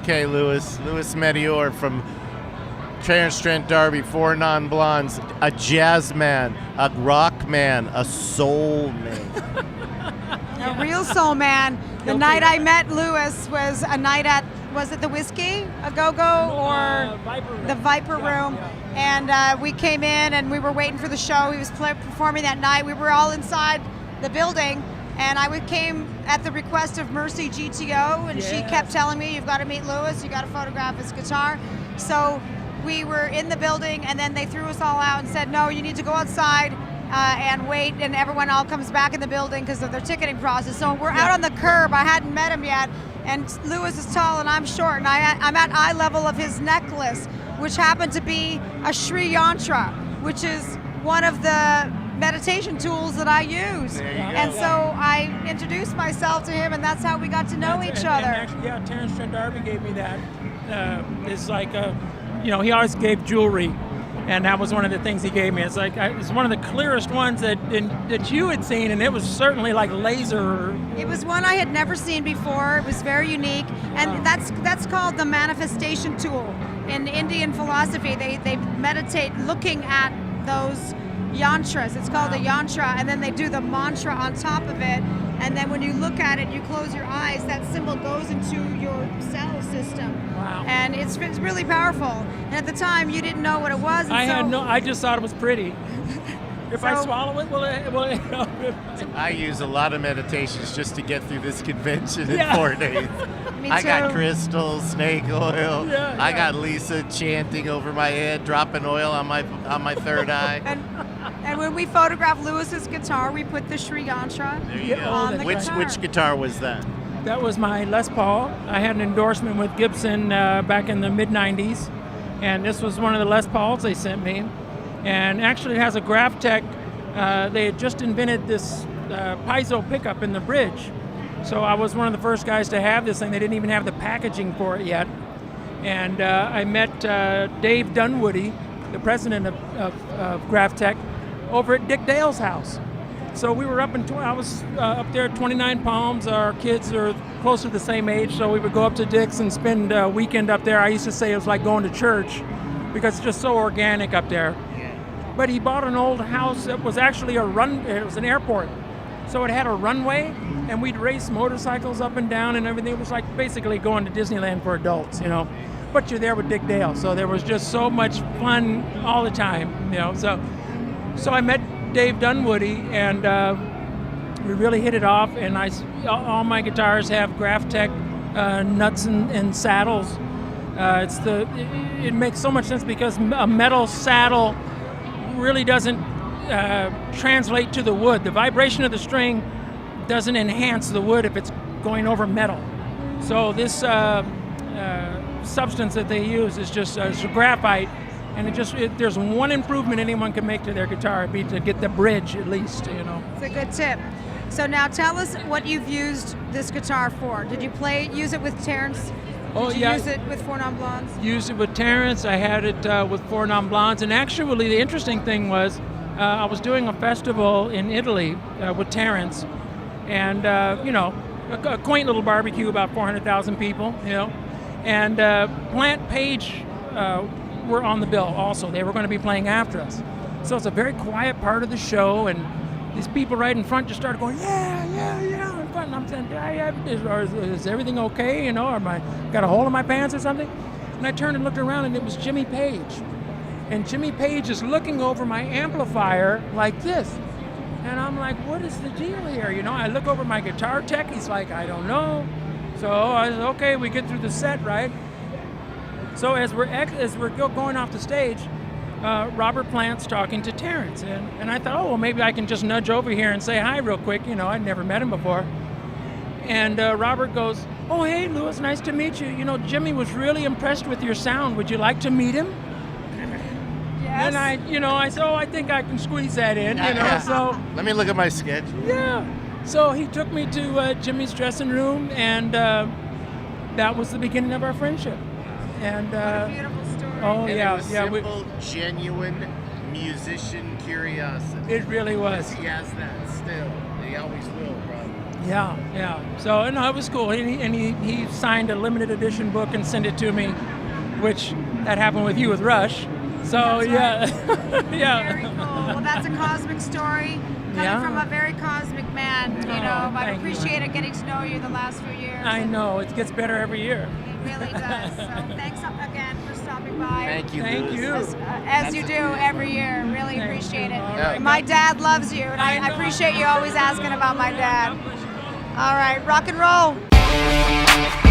Okay, Louis Metoyer from Terrence Trent D'Arby, Four Non-Blondes, a jazz man, a rock man, a soul man. A real soul man. The night I met Louis was a night at, was it the Whiskey, a Go-Go, or the Viper Room? Yeah. And we came in and we were waiting for the show. He was performing that night. We were all inside the building, and I came at the request of Mercy GTO, and she kept telling me, you've got to meet Louis, you got to photograph his guitar. So we were in the building, and then they threw us all out and said, no, you need to go outside and wait, and everyone all comes back in the building because of their ticketing process. So we're out on the curb. I hadn't met him yet, and Louis is tall and I'm short, and I'm at eye level of his necklace, which happened to be a Sri Yantra, which is one of the meditation tools that I use. And so I introduced myself to him, and that's how we got to know each other. And actually, Terrence Trent D'Arby gave me that. It's like, he always gave jewelry, and that was one of the things he gave me. It's like, it's one of the clearest ones that you had seen, and it was certainly like laser. It was one I had never seen before. It was very unique, and that's called the manifestation tool. In Indian philosophy, they meditate looking at those yantras. It's called a yantra, and then they do the mantra on top of it, and then when you look at it, you close your eyes, that symbol goes into your cell system. Wow. And it's really powerful. And at the time, you didn't know what it was. And I just thought it was pretty. If I swallow it, will it help? I use a lot of meditations just to get through this convention in 4 days. Me I got too. crystals, snake oil. Yeah, I yeah. got Lisa chanting over my head, dropping oil on my third eye. And when we photographed Louis's guitar, we put the Sri Yantra There you go. on the guitar. Which guitar was that? That was my Les Paul. I had an endorsement with Gibson back in the mid-90s, and this was one of the Les Pauls they sent me. And actually it has a Graphtec. They had just invented this piezo pickup in the bridge. So I was one of the first guys to have this thing. They didn't even have the packaging for it yet. And I met Dave Dunwoody, the president of Graphtec, over at Dick Dale's house. So we were I was up there at 29 Palms. Our kids are close to the same age, so we would go up to Dick's and spend a weekend up there. I used to say it was like going to church because it's just so organic up there. But he bought an old house that was actually it was an airport. So it had a runway, and we'd race motorcycles up and down and everything. It was like basically going to Disneyland for adults, But you're there with Dick Dale, so there was just so much fun all the time, So I met Dave Dunwoody, and we really hit it off. And all my guitars have Graphtec nuts and saddles. It makes so much sense because a metal saddle really doesn't translate to the wood. The vibration of the string doesn't enhance the wood if it's going over metal. So this substance that they use is just graphite, and there's one improvement anyone can make to their guitar, it'd be to get the bridge at least, It's a good tip. So now tell us what you've used this guitar for. Did you use it with Terrence? Did you use it with Four Non-Blondes? Used it with Terrence. I had it with Four Non-Blondes. And actually, the interesting thing was, I was doing a festival in Italy with Terrence, and a quaint little barbecue, about 400,000 people, And Plant Page were on the bill also. They were going to be playing after us. So it's a very quiet part of the show, and these people right in front just started going, yeah, in front. And I'm saying, is everything okay? Or am I got a hole in my pants or something? And I turned and looked around, and it was Jimmy Page. And Jimmy Page is looking over my amplifier like this. And I'm like, what is the deal here? I look over my guitar tech. He's like, I don't know. So I said, okay, we get through the set, right? So as we're going off the stage, Robert Plant's talking to Terrence, and I thought, well, maybe I can just nudge over here and say hi real quick. I'd never met him before. And Robert goes, oh, hey, Louis, nice to meet you. Jimmy was really impressed with your sound. Would you like to meet him? Yes. And I said, oh, I think I can squeeze that in, so. Let me look at my schedule. Yeah. So he took me to Jimmy's dressing room, and that was the beginning of our friendship. And What a beautiful story. oh And yeah, it was yeah, simple, genuine musician curiosity. it really was. He has that still. He always will, probably. Yeah. So no, it was cool. And he signed a limited edition book and sent it to me, which that happened with you with Rush. So yeah, yeah. Very cool. Well, that's a cosmic story coming from a very cosmic man. You know, I've appreciated getting to know you the last few years. I know it gets better every year. It really does. So thanks again for stopping by. Thank you. Thank you. As you do every year. Really appreciate it. Yeah. My dad loves you, and I appreciate you always asking about my dad. All right, rock and roll.